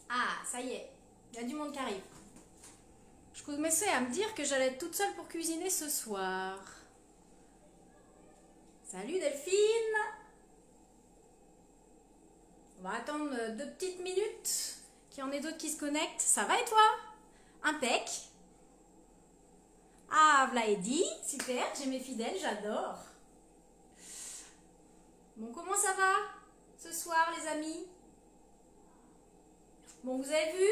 Ah, ça y est, il y a du monde qui arrive. Je commençais à me dire que j'allais être toute seule pour cuisiner ce soir. Salut Delphine! On va attendre 2 petites minutes qu'il y en ait d'autres qui se connectent. Ça va et toi? Impec! Ah, v'là Eddy, super, j'ai mes fidèles, j'adore. Bon, comment ça va ce soir les amis? Bon, vous avez vu?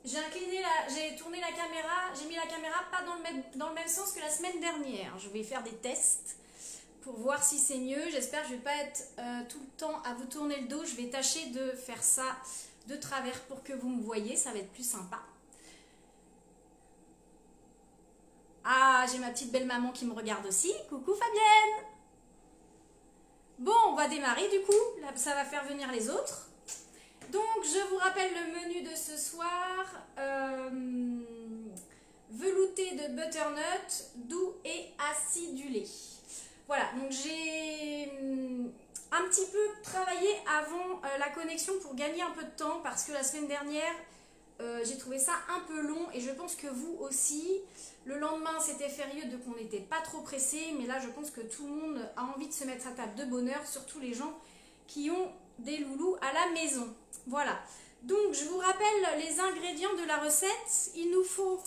J'ai tourné la caméra, j'ai mis la caméra pas dans le même sens que la semaine dernière. Je vais faire des tests pour voir si c'est mieux. J'espère que je ne vais pas être tout le temps à vous tourner le dos. Je vais tâcher de faire ça de travers pour que vous me voyez. Ça va être plus sympa. Ah, j'ai ma petite belle maman qui me regarde aussi. Coucou Fabienne! Bon, on va démarrer du coup. Là, ça va faire venir les autres. Donc, je vous rappelle le menu de ce soir. Velouté de butternut, doux et acidulé. Voilà, donc j'ai un petit peu travaillé avant la connexion pour gagner un peu de temps parce que la semaine dernière, j'ai trouvé ça un peu long et je pense que vous aussi. Le lendemain, c'était férié, donc on n'était pas trop pressé, mais là, je pense que tout le monde a envie de se mettre à table de bonne heure, surtout les gens qui ont des loulous à la maison. Voilà, donc je vous rappelle les ingrédients de la recette. Il nous faut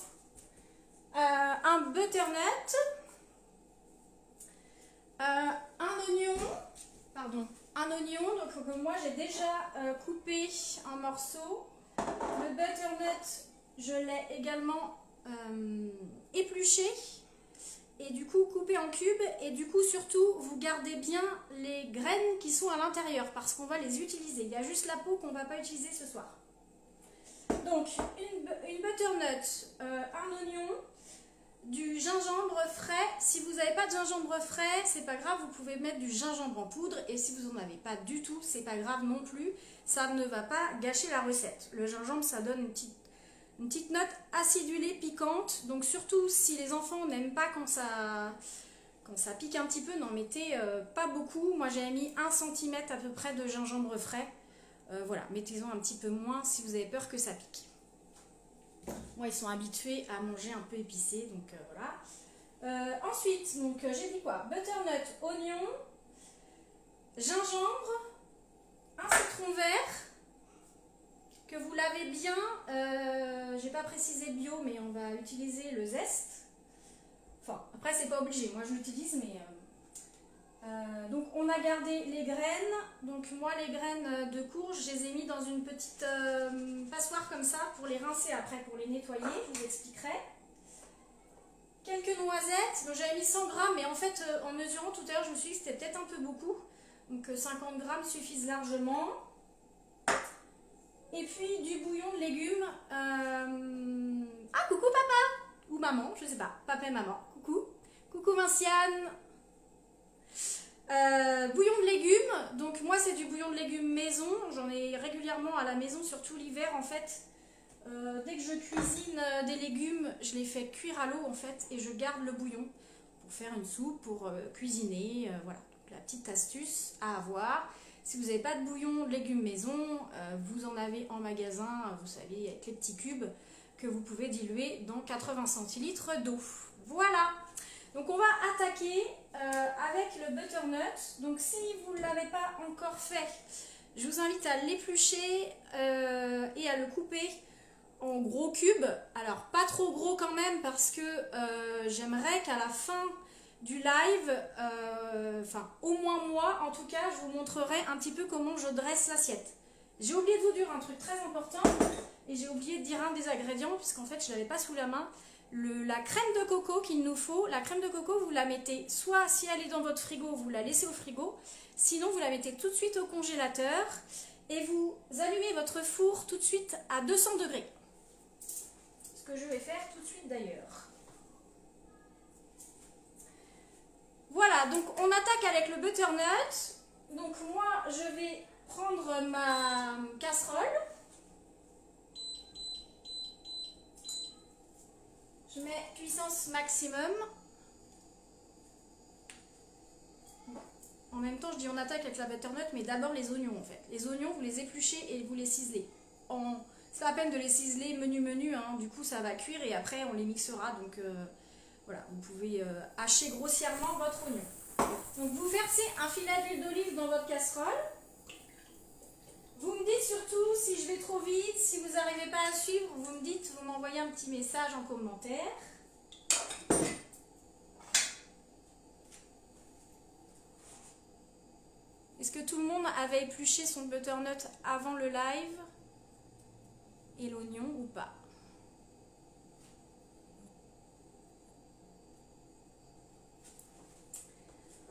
un butternut, un oignon, donc moi j'ai déjà coupé en morceaux. Le butternut, je l'ai également épluché et du coup coupé en cubes, et du coup surtout vous gardez bien les graines qui sont à l'intérieur parce qu'on va les utiliser. Il y a juste la peau qu'on ne va pas utiliser ce soir. Donc une butternut, un oignon, du gingembre frais. Si vous n'avez pas de gingembre frais, c'est pas grave, vous pouvez mettre du gingembre en poudre, et si vous n'en avez pas du tout, c'est pas grave non plus, ça ne va pas gâcher la recette. Le gingembre, ça donne une petite note acidulée, piquante, donc surtout si les enfants n'aiment pas quand ça pique un petit peu, n'en mettez pas beaucoup. Moi j'avais mis 1 cm à peu près de gingembre frais, voilà, mettez-en un petit peu moins si vous avez peur que ça pique. Moi, ils sont habitués à manger un peu épicé, donc voilà. Ensuite, donc j'ai dit quoi? Butternut, oignon, gingembre, un citron vert, que vous lavez bien. J'ai pas précisé bio, mais on va utiliser le zeste. Enfin, après, c'est pas obligé. Moi, je l'utilise, mais... donc, on a gardé les graines. Donc, moi, les graines de courge, je les ai mis dans une petite passoire comme ça pour les rincer après, pour les nettoyer. Je vous expliquerai. Quelques noisettes. Donc, j'avais mis 100 grammes, mais en fait, en mesurant tout à l'heure, je me suis dit que c'était peut-être un peu beaucoup. Donc, 50 grammes suffisent largement. Et puis, du bouillon de légumes. Ah, coucou papa! Ou maman, je sais pas. Papa et maman. Coucou. Coucou Vinciane. Bouillon de légumes, donc moi c'est du bouillon de légumes maison, j'en ai régulièrement à la maison, surtout l'hiver en fait. Dès que je cuisine des légumes, je les fais cuire à l'eau en fait, et je garde le bouillon pour faire une soupe, pour cuisiner, voilà. Donc, la petite astuce à avoir. Si vous n'avez pas de bouillon de légumes maison, vous en avez en magasin, vous savez, avec les petits cubes que vous pouvez diluer dans 80 centilitres d'eau. Voilà. Donc on va attaquer avec le butternut. Donc si vous ne l'avez pas encore fait, je vous invite à l'éplucher et à le couper en gros cubes. Alors pas trop gros quand même, parce que j'aimerais qu'à la fin du live, enfin au moins moi en tout cas, je vous montrerai un petit peu comment je dresse l'assiette. J'ai oublié de vous dire un truc très important, et j'ai oublié de dire un des ingrédients puisqu'en fait je ne l'avais pas sous la main. La crème de coco qu'il nous faut, la crème de coco, vous la mettez, soit si elle est dans votre frigo, vous la laissez au frigo, sinon vous la mettez tout de suite au congélateur et vous allumez votre four tout de suite à 200 degrés. Ce que je vais faire tout de suite d'ailleurs. Voilà, donc on attaque avec le butternut. Donc moi je vais prendre ma casserole. Je mets puissance maximum. En même temps, je dis on attaque avec la butternut, mais d'abord les oignons en fait. Les oignons, vous les épluchez et vous les ciselez. c'est pas la peine de les ciseler menu, hein. Du coup ça va cuire et après on les mixera. Donc voilà, vous pouvez hacher grossièrement votre oignon. Donc vous versez un filet d'huile d'olive dans votre casserole. Vous me dites surtout si je vais trop vite, si vous n'arrivez pas à suivre, vous me dites, vous m'envoyez un petit message en commentaire. Est-ce que tout le monde avait épluché son butternut avant le live et l'oignon ou pas?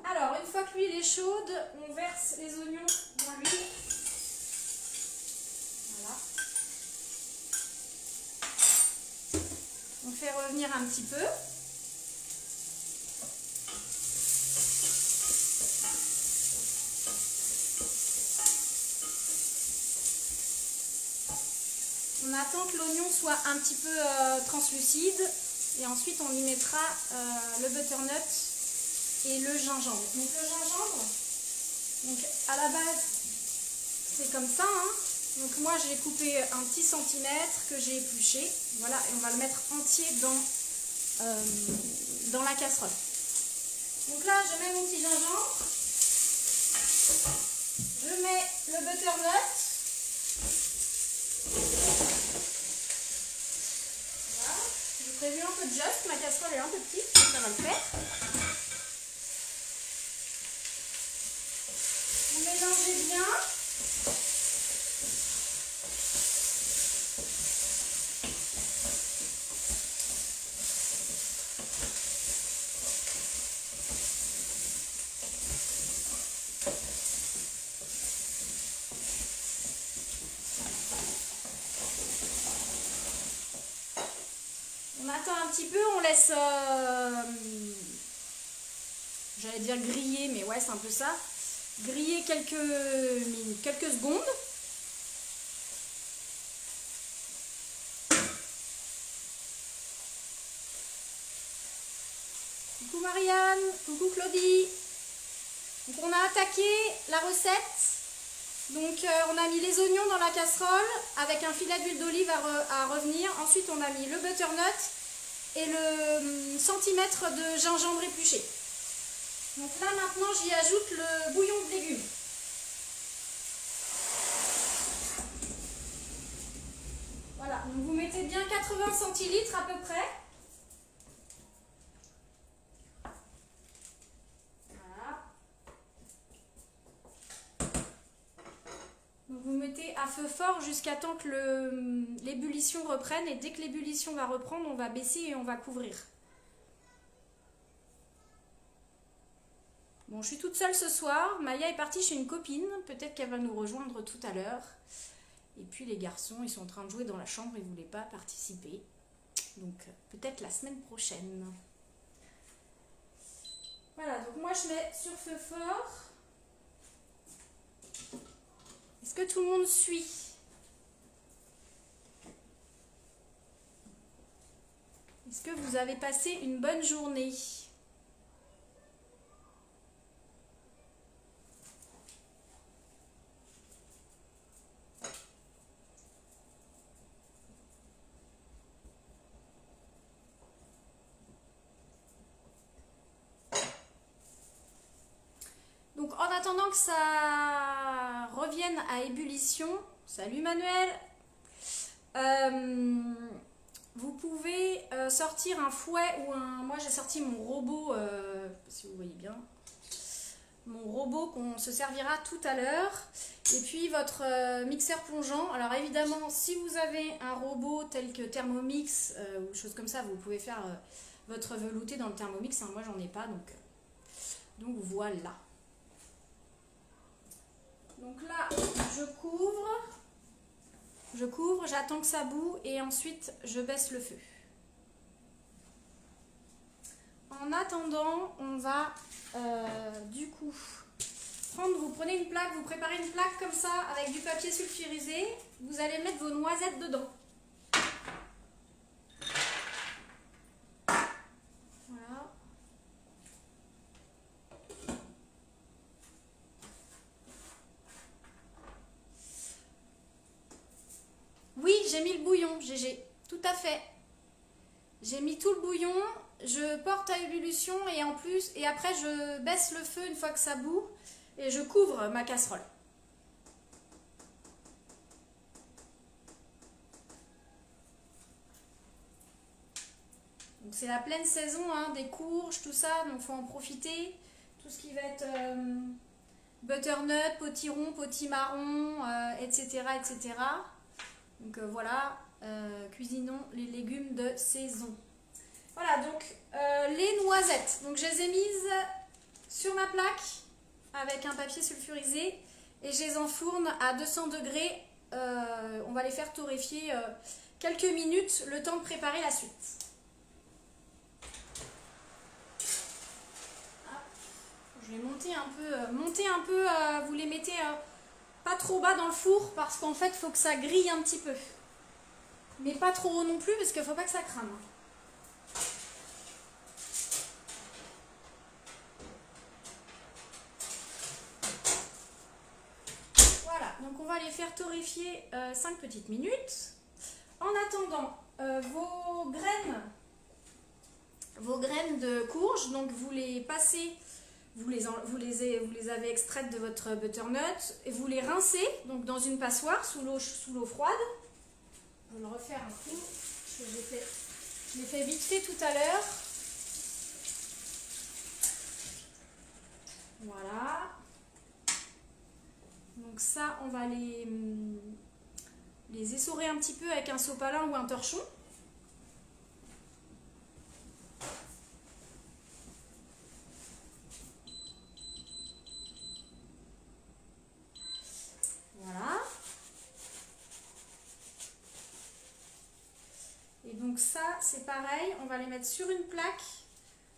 Alors, une fois que l'huile est chaude, on verse les oignons dans l'huile. Voilà. On fait revenir un petit peu. On attend que l'oignon soit un petit peu translucide et ensuite on y mettra le butternut et le gingembre. Donc le gingembre, donc à la base c'est comme ça, hein. Donc moi j'ai coupé un petit centimètre que j'ai épluché, voilà, et on va le mettre entier dans la casserole. Donc là je mets mon petit gingembre, je mets le butternut. Voilà, j'ai prévu un peu de juste, ma casserole est un peu petite, donc ça va le faire. Vous mélangez bien. On attend un petit peu, on laisse, j'allais dire griller, mais ouais c'est un peu ça, griller quelques minutes, quelques secondes. Coucou Marianne, coucou Claudie. Donc on a attaqué la recette. Donc on a mis les oignons dans la casserole avec un filet d'huile d'olive à revenir. Ensuite on a mis le butternut et le centimètre de gingembre épluché. Donc là maintenant j'y ajoute le bouillon de légumes. Voilà, donc vous mettez bien 80 centilitres à peu près. Vous mettez à feu fort jusqu'à temps que l'ébullition reprenne et dès que l'ébullition va reprendre, on va baisser et on va couvrir. Bon, je suis toute seule ce soir. Maya est partie chez une copine. Peut-être qu'elle va nous rejoindre tout à l'heure. Et puis les garçons, ils sont en train de jouer dans la chambre. Ils ne voulaient pas participer. Donc peut-être la semaine prochaine. Voilà, donc moi je mets sur feu fort. Est-ce que tout le monde suit? Est-ce que vous avez passé une bonne journée? Donc en attendant que ça revienne à ébullition, salut Manuel, vous pouvez sortir un fouet ou un... Moi j'ai sorti mon robot, si vous voyez bien, mon robot qu'on se servira tout à l'heure. Et puis votre mixeur plongeant. Alors évidemment, si vous avez un robot tel que Thermomix ou chose comme ça, vous pouvez faire votre velouté dans le Thermomix. Hein. Moi j'en ai pas, donc voilà. Donc là, je couvre, j'attends que ça bout et ensuite je baisse le feu. En attendant, on va du coup prendre, vous prenez une plaque, vous préparez une plaque comme ça avec du papier sulfurisé, vous allez mettre vos noisettes dedans. Voilà. Oui, j'ai mis le bouillon, GG. Tout à fait. J'ai mis tout le bouillon, je porte à ébullition et après je baisse le feu une fois que ça bout et je couvre ma casserole. Donc c'est la pleine saison hein, des courges, tout ça, donc il faut en profiter. Tout ce qui va être butternut, potiron, potimarron, etc., etc. Donc voilà, cuisinons les légumes de saison. Voilà, donc les noisettes. Donc je les ai mises sur ma plaque avec un papier sulfurisé et je les enfourne à 200 degrés. On va les faire torréfier quelques minutes, le temps de préparer la suite. Je vais monter un peu, vous les mettez pas trop bas dans le four parce qu'en fait il faut que ça grille un petit peu. Mais pas trop haut non plus parce qu'il ne faut pas que ça crame. Voilà, donc on va les faire torréfier 5 petites minutes. En attendant, vos graines de courge, donc vous les passez, vous les avez extraites de votre butternut et vous les rincez donc dans une passoire sous l'eau froide. Je vais le refaire un coup, je l'ai fait vite fait tout à l'heure. Voilà. Donc ça, on va les essorer un petit peu avec un sopalin ou un torchon. Voilà. Et donc ça, c'est pareil, on va les mettre sur une plaque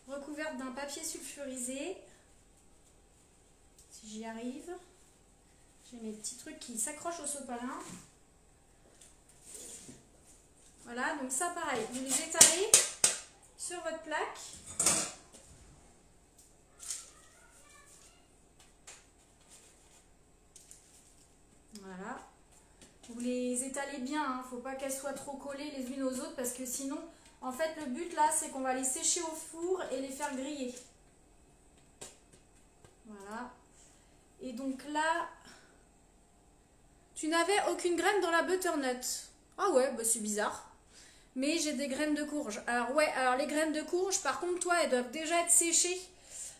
recouverte d'un papier sulfurisé. Si j'y arrive. J'ai mes petits trucs qui s'accrochent au sopalin. Voilà, donc ça pareil, vous les étalez sur votre plaque. Voilà. Vous les étalez bien, il ne faut pas qu'elles soient trop collées les unes aux autres parce que sinon, en fait, le but là, c'est qu'on va les sécher au four et les faire griller. Voilà. Et donc là, tu n'avais aucune graine dans la butternut. Ah ouais, bah c'est bizarre. Mais j'ai des graines de courge. Alors ouais, alors les graines de courge, par contre, toi, elles doivent déjà être séchées.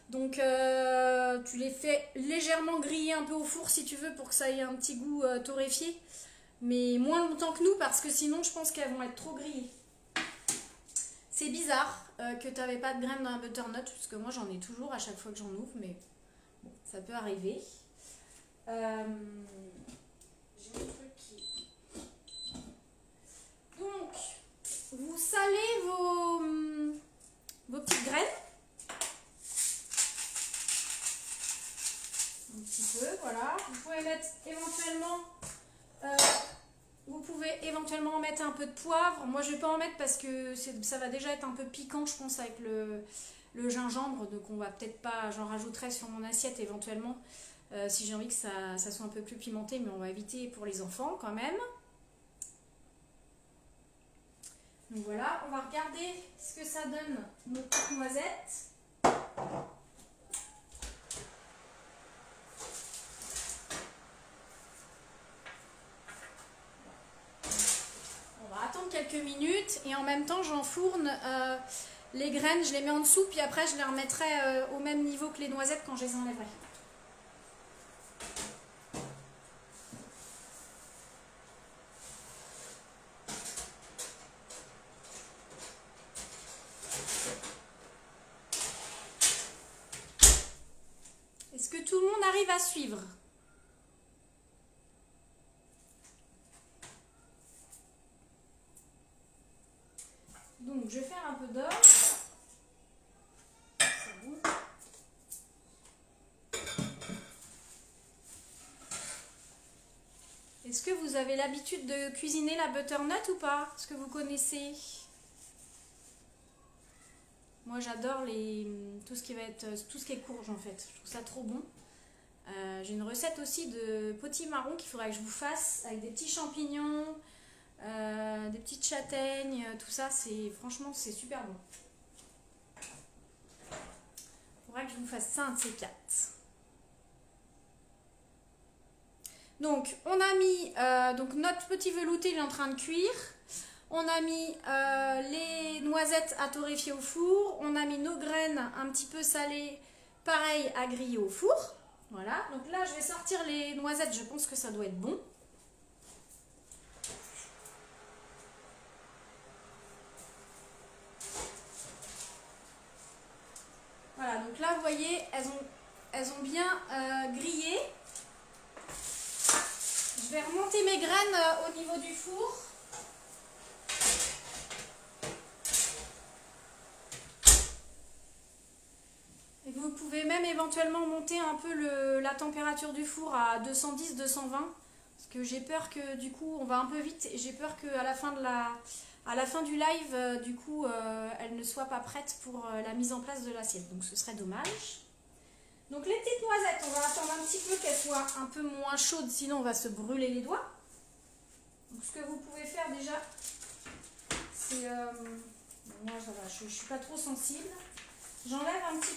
Donc tu les fais légèrement griller un peu au four si tu veux pour que ça ait un petit goût torréfié. Mais moins longtemps que nous parce que sinon je pense qu'elles vont être trop grillées. C'est bizarre que tu n'avais pas de graines dans la butternut parce que moi j'en ai toujours à chaque fois que j'en ouvre, mais bon, ça peut arriver. J'ai un truc qui... Donc, vous salez vos petites graines. Un petit peu, voilà. Vous pouvez mettre éventuellement... vous pouvez éventuellement mettre un peu de poivre. Moi, je ne vais pas en mettre parce que ça va déjà être un peu piquant, je pense, avec le gingembre. Donc, on va peut-être pas... J'en rajouterai sur mon assiette éventuellement si j'ai envie que ça soit un peu plus pimenté. Mais on va éviter pour les enfants quand même. Donc voilà, on va regarder ce que ça donne nos petites noisettes. Attendre quelques minutes et en même temps j'enfourne les graines, je les mets en dessous puis après je les remettrai au même niveau que les noisettes quand je les enlèverai. Est-ce que tout le monde arrive à suivre ? Donc, je vais faire un peu d'or. C'est bon. Est-ce que vous avez l'habitude de cuisiner la butternut ou pas? Est-ce que vous connaissez? Moi, j'adore tout ce qui est courge en fait. Je trouve ça trop bon. J'ai une recette aussi de potimarron qu'il faudrait que je vous fasse avec des petits champignons, des petites châtaignes, tout ça, franchement c'est super bon. Il faudra que je vous fasse ça un de ces quatre. Donc on a mis donc notre petit velouté, il est en train de cuire. On a mis les noisettes à torréfier au four. On a mis nos graines un petit peu salées, pareil, à griller au four. Voilà, donc là je vais sortir les noisettes, je pense que ça doit être bon. Voilà, donc là vous voyez, elles ont bien grillé. Je vais remonter mes graines au niveau du four. Et vous pouvez même éventuellement monter un peu la température du four à 210-220. Parce que j'ai peur que du coup, on va un peu vite. Et j'ai peur qu'à la fin du live, du coup, elle ne soit pas prête pour la mise en place de l'assiette. Donc ce serait dommage. Donc les petites noisettes, on va attendre un petit peu qu'elles soient un peu moins chaudes. Sinon, on va se brûler les doigts. Donc ce que vous pouvez faire déjà, c'est... moi, ça va, je ne suis pas trop sensible. J'enlève un petit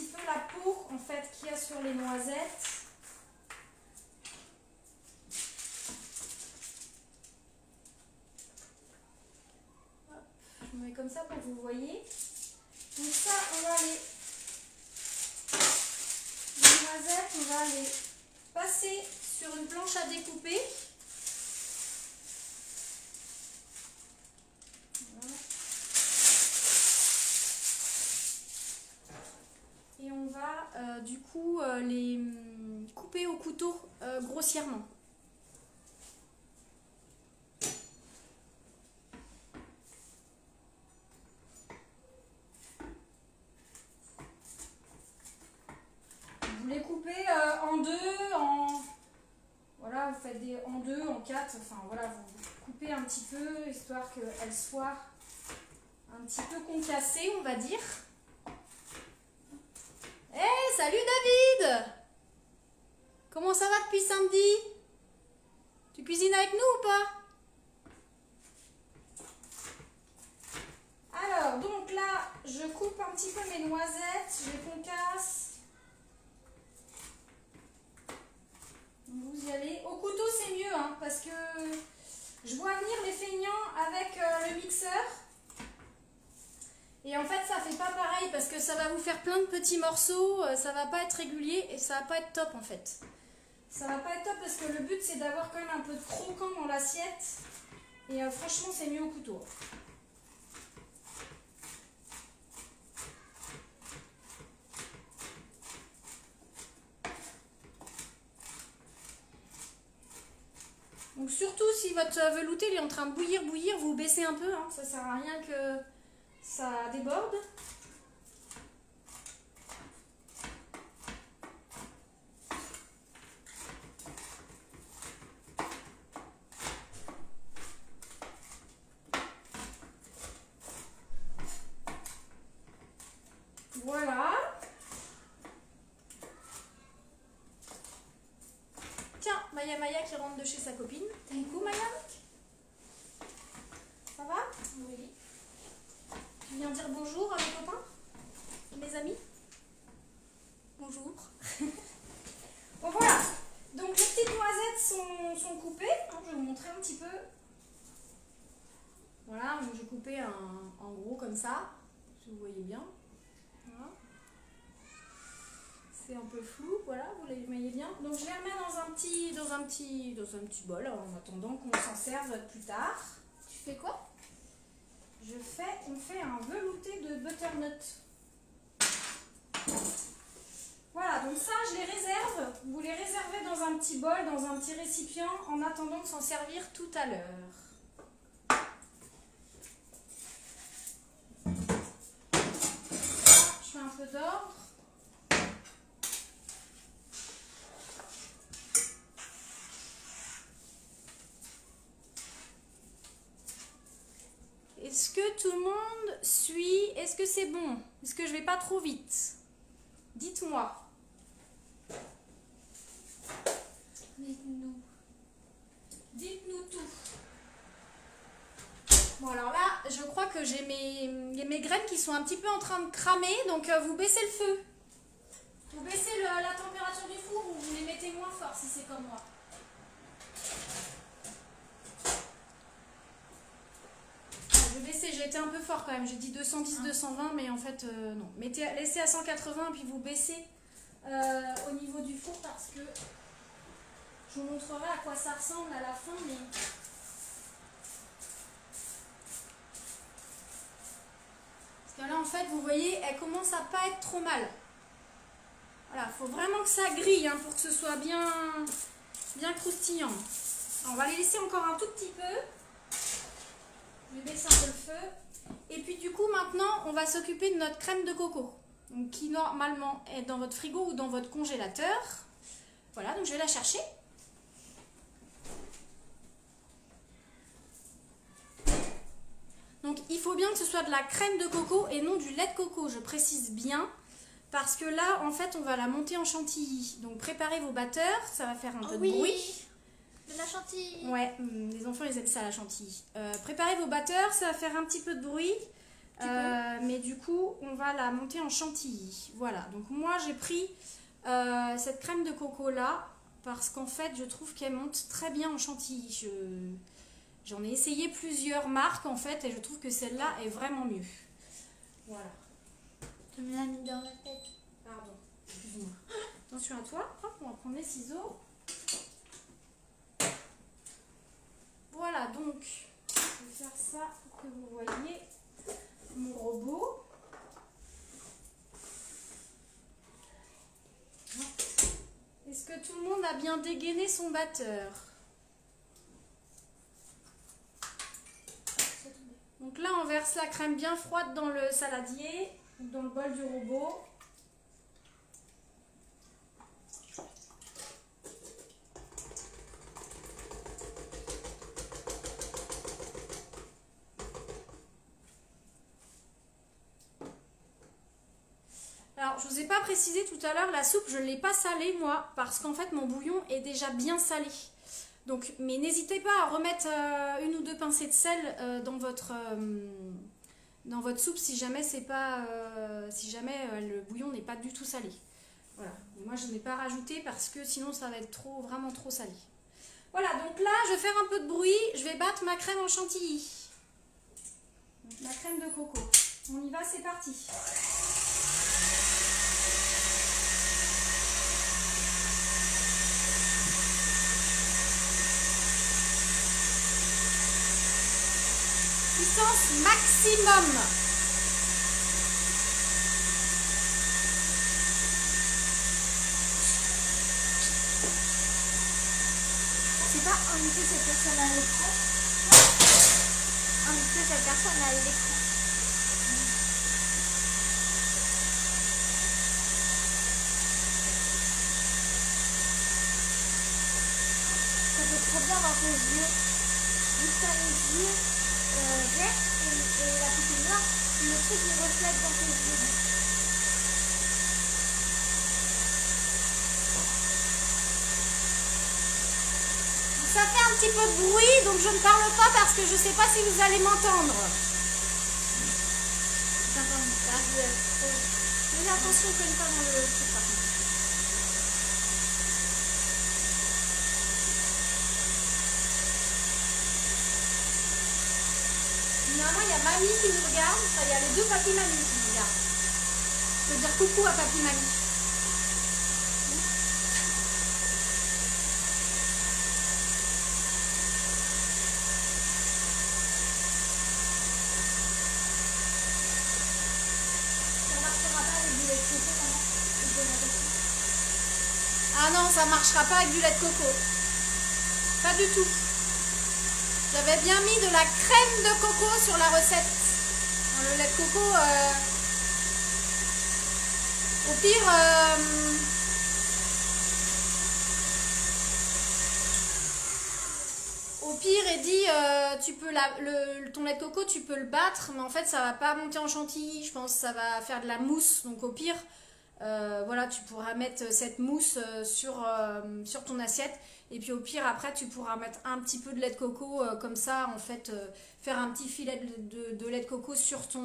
peu la peau en fait qu'il y a sur les noisettes. Hop, je me mets comme ça pour que vous voyez. Donc ça, on va les noisettes, on va les passer sur une planche à découper. Et on va du coup les couper au couteau grossièrement. Vous les coupez en deux, voilà, vous faites en deux, en quatre, enfin voilà, vous coupez un petit peu histoire qu'elles soient un petit peu concassées, on va dire. Hey, salut David! Comment ça va depuis samedi? Tu cuisines avec nous ou pas? Alors, donc là, je coupe un petit peu mes noisettes, je les concasse. Vous y allez. Au couteau, c'est mieux, hein, parce que je vois venir les feignants avec le mixeur. Et en fait, ça fait pas pareil parce que ça va vous faire plein de petits morceaux, ça va pas être régulier et ça va pas être top en fait. Ça va pas être top parce que le but c'est d'avoir quand même un peu de croquant dans l'assiette. Et franchement, c'est mieux au couteau. Donc surtout si votre velouté il est en train de bouillir, vous baissez un peu, hein, ça sert à rien que ça déborde. Voilà. Tiens, Maya qui rentre de chez sa copine. T'es coucou Maya? Ça va? Oui. Tu viens dire bonjour à mes copains? Mes amis? Bonjour. Bon voilà. Donc les petites noisettes sont coupées. Je vais vous montrer un petit peu. Voilà, donc j'ai coupé en gros comme ça. Si vous voyez bien. Voilà. C'est un peu flou, voilà, vous les voyez bien. Donc je les remets dans un petit bol en attendant qu'on s'en serve plus tard. Tu fais quoi? On fait un velouté de butternut. Voilà, donc ça je les réserve. Vous les réservez dans un petit bol, dans un petit récipient en attendant de s'en servir tout à l'heure. Je fais un peu d'ordre. Est-ce que tout le monde suit? Est-ce que c'est bon? Est-ce que je vais pas trop vite? Dites-moi. Dites-nous. graines qui sont un petit peu en train de cramer, donc vous baissez le feu. Vous baissez la température du four ou vous les mettez moins fort si c'est comme moi. Je vais baisser, j'ai été un peu fort quand même, j'ai dit 210, 220, mais en fait non. Laissez à 180 puis vous baissez au niveau du four parce que je vous montrerai à quoi ça ressemble à la fin. Mais... parce que là en fait vous voyez, elle commence à pas être trop mal. Voilà, il faut vraiment que ça grille hein, pour que ce soit bien croustillant. Alors, on va les laisser encore un tout petit peu. Je vais baisser un peu le feu. Et puis du coup maintenant on va s'occuper de notre crème de coco. Donc, qui normalement est dans votre frigo ou dans votre congélateur. Voilà, donc je vais la chercher. Donc il faut bien que ce soit de la crème de coco et non du lait de coco, je précise bien. Parce que là, en fait, on va la monter en chantilly. Donc préparez vos batteurs, ça va faire un peu de bruit. De la chantilly. Ouais, les enfants ils aiment ça la chantilly. Préparez vos batteurs, ça va faire un petit peu de bruit. Mais du coup, on va la monter en chantilly. Voilà, donc moi j'ai pris cette crème de coco là parce qu'en fait je trouve qu'elle monte très bien en chantilly. J'en ai essayé plusieurs marques en fait et je trouve que celle-là est vraiment mieux. Voilà. Tu me l'as mis dans la tête. Pardon, excuse-moi. Attention à toi. Hop, on va prendre les ciseaux. Voilà, donc je vais faire ça pour que vous voyez mon robot. Est-ce que tout le monde a bien dégainé son batteur? Donc là, on verse la crème bien froide dans le saladier, dans le bol du robot. Alors, je ne vous ai pas précisé tout à l'heure, la soupe, je ne l'ai pas salée, moi, parce qu'en fait, mon bouillon est déjà bien salé. Donc, mais n'hésitez pas à remettre une ou deux pincées de sel dans votre soupe si jamais, le bouillon n'est pas du tout salé. Voilà. Et moi, je n'ai pas rajouté parce que sinon, ça va être vraiment trop salé. Voilà, donc là, je vais faire un peu de bruit. Je vais battre ma crème en chantilly. Donc, ma crème de coco. On y va, c'est parti. Puissance maximum. C'est pas inviter cette personne à l'écran. Inviter cette personne à l'écran. Ça fait trop bien dans tes yeux. Juste à les yeux. Vert et la petite noire, le truc il reflète dans tes yeux. Ça fait un petit peu de bruit, donc je ne parle pas parce que je ne sais pas si vous allez m'entendre. Fais attention qu'on ne pas dans le truc par contre. Finalement, il y a mamie qui nous regarde. Enfin, il y a les deux papy mamie qui nous regardent. Je peux dire coucou à papy mamie. Ça marchera pas avec du lait de coco, maman. Ah non, ça marchera pas avec du lait de coco. Pas du tout. J'avais bien mis de la crème de coco sur la recette. Le lait de coco, au pire, il dit, tu peux ton lait de coco, tu peux le battre, mais en fait, ça va pas monter en chantilly. Je pense que ça va faire de la mousse. Donc au pire, Voilà, tu pourras mettre cette mousse sur ton assiette. Et puis au pire, après, tu pourras mettre un petit peu de lait de coco, comme ça, en fait, faire un petit filet de lait de coco sur ton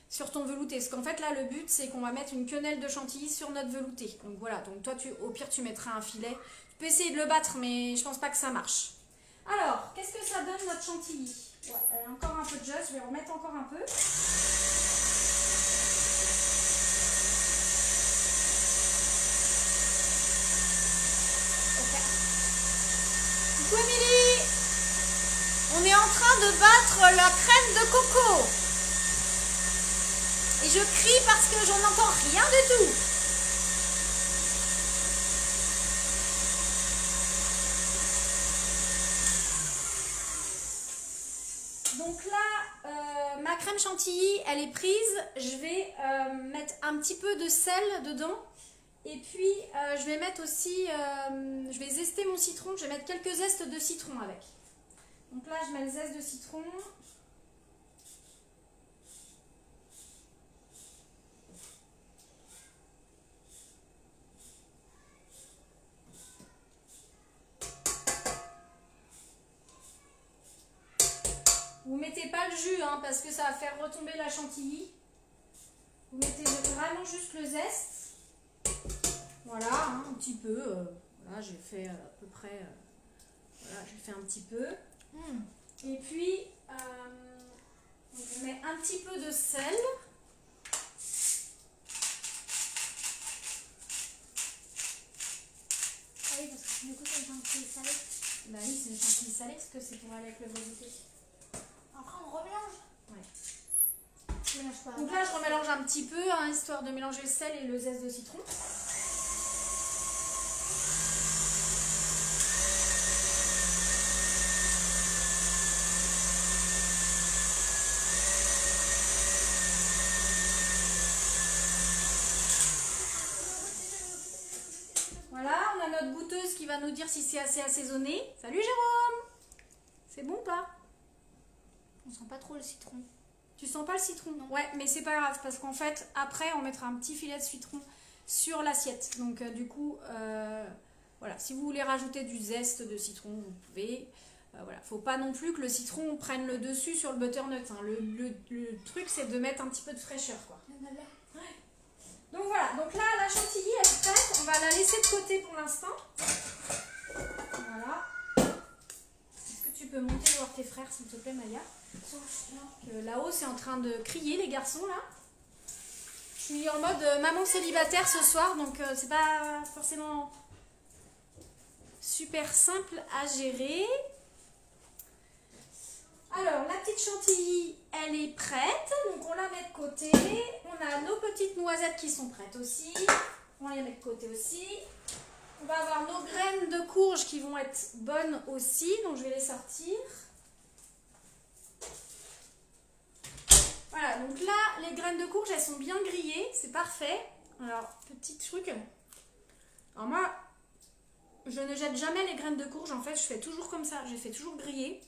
velouté. Parce qu'en fait, là, le but, c'est qu'on va mettre une quenelle de chantilly sur notre velouté. Donc voilà, donc toi, au pire, tu mettras un filet. Tu peux essayer de le battre, mais je pense pas que ça marche. Alors, qu'est-ce que ça donne, notre chantilly? Ouais, elle a encore un peu de jus, je vais en mettre encore un peu. Coucou Émilie, on est en train de battre la crème de coco. Et je crie parce que j'en entends rien du tout. Donc là, ma crème chantilly, elle est prise. Je vais mettre un petit peu de sel dedans. Et puis, je vais mettre aussi, je vais zester mon citron. Je vais mettre quelques zestes de citron avec. Donc là, je mets le zeste de citron. Vous mettez pas le jus, hein, parce que ça va faire retomber la chantilly. Vous mettez vraiment juste le zeste. Voilà, hein, un petit peu. Voilà, j'ai fait à peu près. Voilà, j'ai fait un petit peu. Et puis, je mets un petit peu de sel. Ah oui, parce que du coup, c'est une chantilly salée. Bah oui, c'est une chantilly salée parce que c'est pour aller avec le velouté. Après, on remélange. Ouais. Tu mélanges pas. Donc là, je remélange un petit peu, hein, histoire de mélanger le sel et le zeste de citron. Voilà, on a notre goûteuse qui va nous dire si c'est assez assaisonné. Salut Jérôme! C'est bon ou pas? On sent pas trop le citron. Tu sens pas le citron? Non. Ouais, mais c'est pas grave parce qu'en fait, après, on mettra un petit filet de citron sur l'assiette. Donc, du coup, voilà, si vous voulez rajouter du zeste de citron, vous pouvez. Voilà, faut pas non plus que le citron prenne le dessus sur le butternut. Hein. Le truc, c'est de mettre un petit peu de fraîcheur, quoi. Ouais. Donc voilà, donc là, la chantilly, elle est prête. On va la laisser de côté pour l'instant. Voilà. Est-ce que tu peux monter voir tes frères, s'il te plaît, Maya? Là-haut, c'est en train de crier, les garçons, là. Je suis en mode maman célibataire ce soir, donc c'est pas forcément super simple à gérer. Alors, la petite chantilly, elle est prête, donc on la met de côté. On a nos petites noisettes qui sont prêtes aussi. On les met de côté aussi. On va avoir nos graines de courge qui vont être bonnes aussi, donc je vais les sortir. Voilà, donc là, les graines de courge, elles sont bien grillées, c'est parfait. Alors, petit truc. Alors moi, je ne jette jamais les graines de courge, en fait, je fais toujours comme ça, je les fais toujours griller.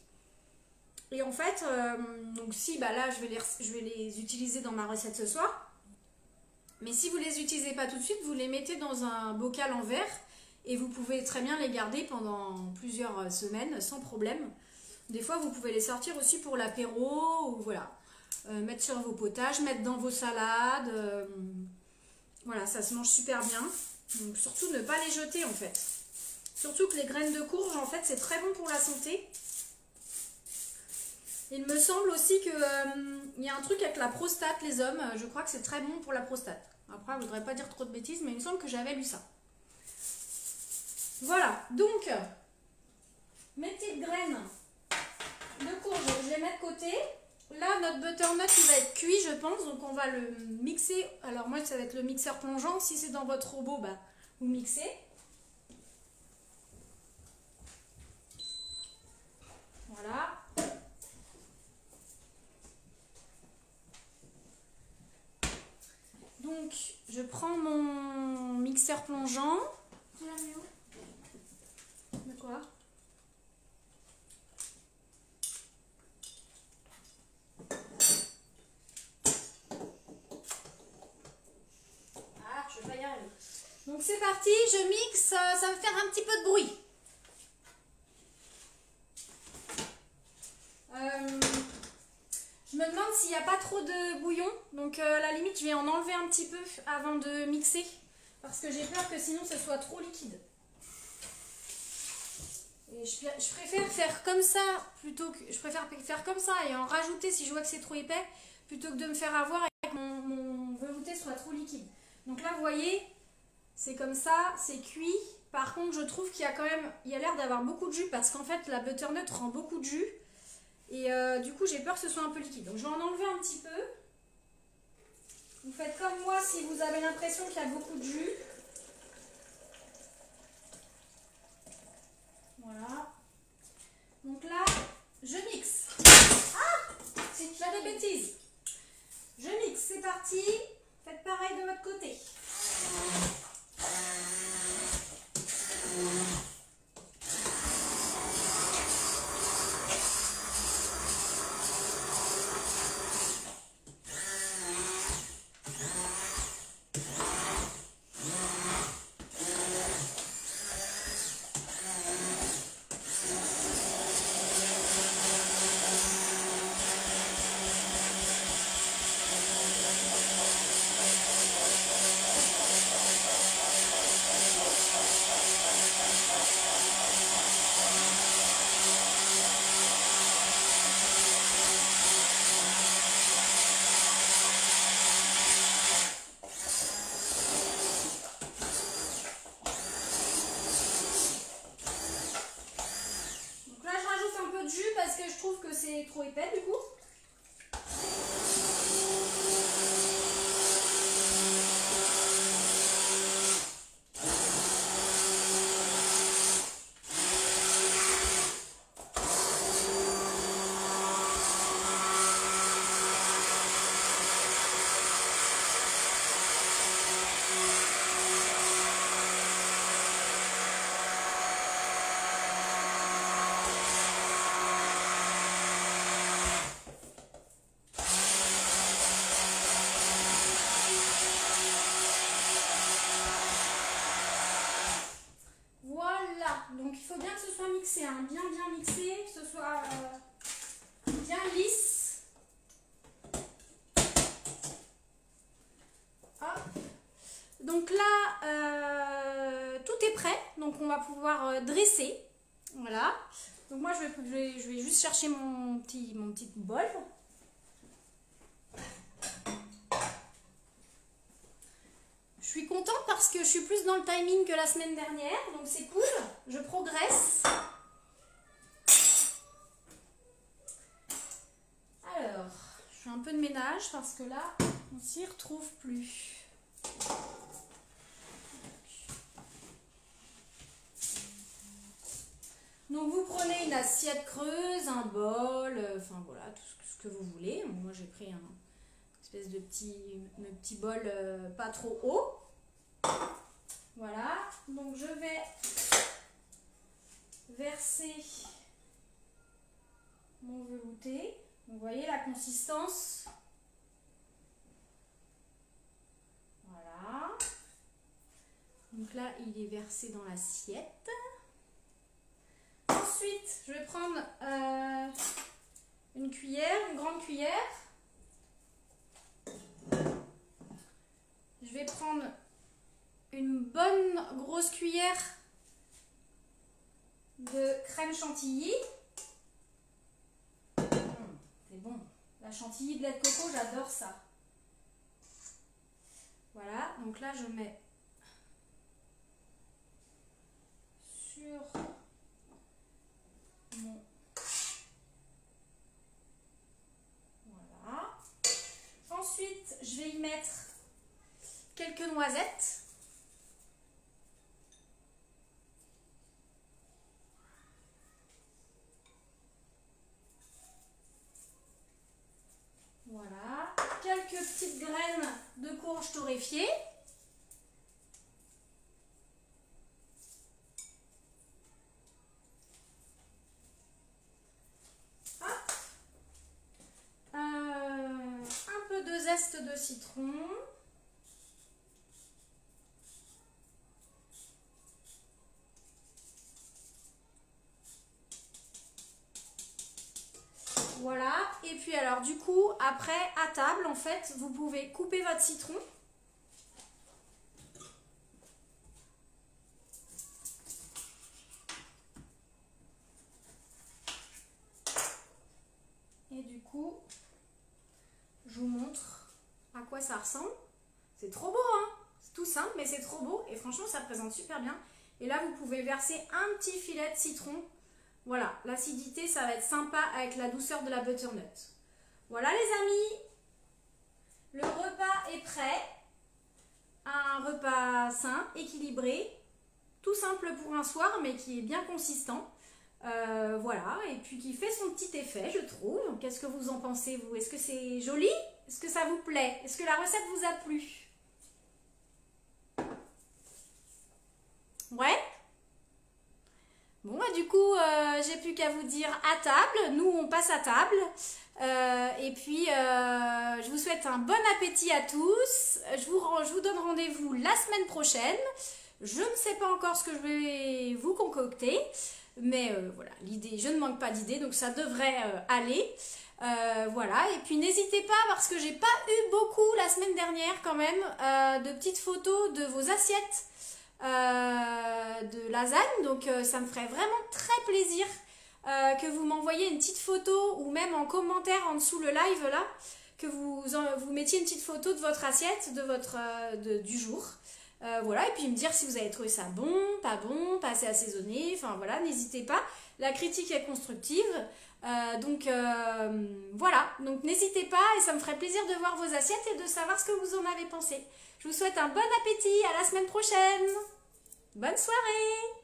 Et en fait, donc si, bah là, je vais les utiliser dans ma recette ce soir. Mais si vous ne les utilisez pas tout de suite, vous les mettez dans un bocal en verre et vous pouvez très bien les garder pendant plusieurs semaines sans problème. Des fois, vous pouvez les sortir aussi pour l'apéro ou voilà. Mettre sur vos potages, mettre dans vos salades. Voilà, ça se mange super bien. Donc surtout ne pas les jeter en fait. Surtout que les graines de courge, en fait, c'est très bon pour la santé. Il me semble aussi qu'il y a un truc avec la prostate, les hommes. Je crois que c'est très bon pour la prostate. Après, je ne voudrais pas dire trop de bêtises, mais il me semble que j'avais lu ça. Voilà, donc, mes petites graines de courge, je les mets de côté. Là, notre butternut, il va être cuit, je pense, donc on va le mixer. Alors moi, ça va être le mixeur plongeant. Si c'est dans votre robot, bah, vous mixez. Voilà. Donc, je prends mon mixeur plongeant. Tu l'as mis où? De quoi? Ah. c'est parti, je mixe, ça va faire un petit peu de bruit. Je me demande s'il n'y a pas trop de bouillon, donc à la limite je vais en enlever un petit peu avant de mixer, parce que j'ai peur que sinon ce soit trop liquide. Et je préfère faire comme ça plutôt que je préfère faire comme ça et en rajouter si je vois que c'est trop épais, plutôt que de me faire avoir et que mon velouté soit trop liquide. Donc là vous voyez, c'est comme ça, c'est cuit. Par contre je trouve qu'il y a quand même, il y a l'air d'avoir beaucoup de jus parce qu'en fait la butternut rend beaucoup de jus. Et du coup j'ai peur que ce soit un peu liquide. Donc je vais en enlever un petit peu. Vous faites comme moi si vous avez l'impression qu'il y a beaucoup de jus. Voilà. Donc là, je mixe. Ah, c'est des bêtises. Je mixe, c'est parti. Faites pareil de votre côté. Parce que je trouve que c'est trop épais du coup. Donc il faut bien que ce soit mixé, hein, bien mixé, que ce soit bien lisse. Hop. Donc là, tout est prêt, donc on va pouvoir dresser. Voilà. Donc moi je vais juste chercher mon petit bol. Je suis contente parce que je suis plus dans le timing que la semaine dernière, donc c'est cool, je progresse. Alors, je fais un peu de ménage parce que là, on s'y retrouve plus. Donc vous prenez une assiette creuse, un bol, enfin voilà, tout ce que vous voulez. Moi j'ai pris un espèce de petit bol pas trop haut. Voilà, donc je vais verser mon velouté. Vous voyez la consistance. Voilà. Donc là, il est versé dans l'assiette. Ensuite, je vais prendre une cuillère, une grande cuillère. Je vais prendre une bonne grosse cuillère de crème chantilly. C'est bon. La chantilly de lait de coco, j'adore ça. Voilà, donc là je mets sur mon... Voilà. Ensuite, je vais y mettre quelques noisettes. Voilà, quelques petites graines de courge torréfiée. Un peu de zeste de citron. Voilà, et puis alors du coup, après, à table, en fait, vous pouvez couper votre citron. Et du coup, je vous montre à quoi ça ressemble. C'est trop beau, hein? C'est tout simple, mais c'est trop beau. Et franchement, ça présente super bien. Et là, vous pouvez verser un petit filet de citron. Voilà, l'acidité, ça va être sympa avec la douceur de la butternut. Voilà les amis, le repas est prêt. Un repas sain, équilibré, tout simple pour un soir, mais qui est bien consistant. Voilà, et puis qui fait son petit effet, je trouve. Qu'est-ce que vous en pensez, vous? Est-ce que c'est joli? Est-ce que ça vous plaît? Est-ce que la recette vous a plu? Ouais? Bon, du coup, j'ai plus qu'à vous dire à table. Nous, on passe à table. Et puis, je vous souhaite un bon appétit à tous. Je vous donne rendez-vous la semaine prochaine. Je ne sais pas encore ce que je vais vous concocter. Mais voilà, l'idée, je ne manque pas d'idées, donc ça devrait aller. Voilà, et puis n'hésitez pas, parce que j'ai pas eu beaucoup la semaine dernière quand même, de petites photos de vos assiettes de lasagne. Donc ça me ferait vraiment très plaisir que vous m'envoyiez une petite photo, ou même en commentaire en dessous le live là, que vous mettiez une petite photo de votre assiette du jour. Voilà, et puis me dire si vous avez trouvé ça bon, pas assez assaisonné, enfin voilà, n'hésitez pas, la critique est constructive, voilà, donc n'hésitez pas, et ça me ferait plaisir de voir vos assiettes et de savoir ce que vous en avez pensé. Je vous souhaite un bon appétit, à la semaine prochaine, bonne soirée.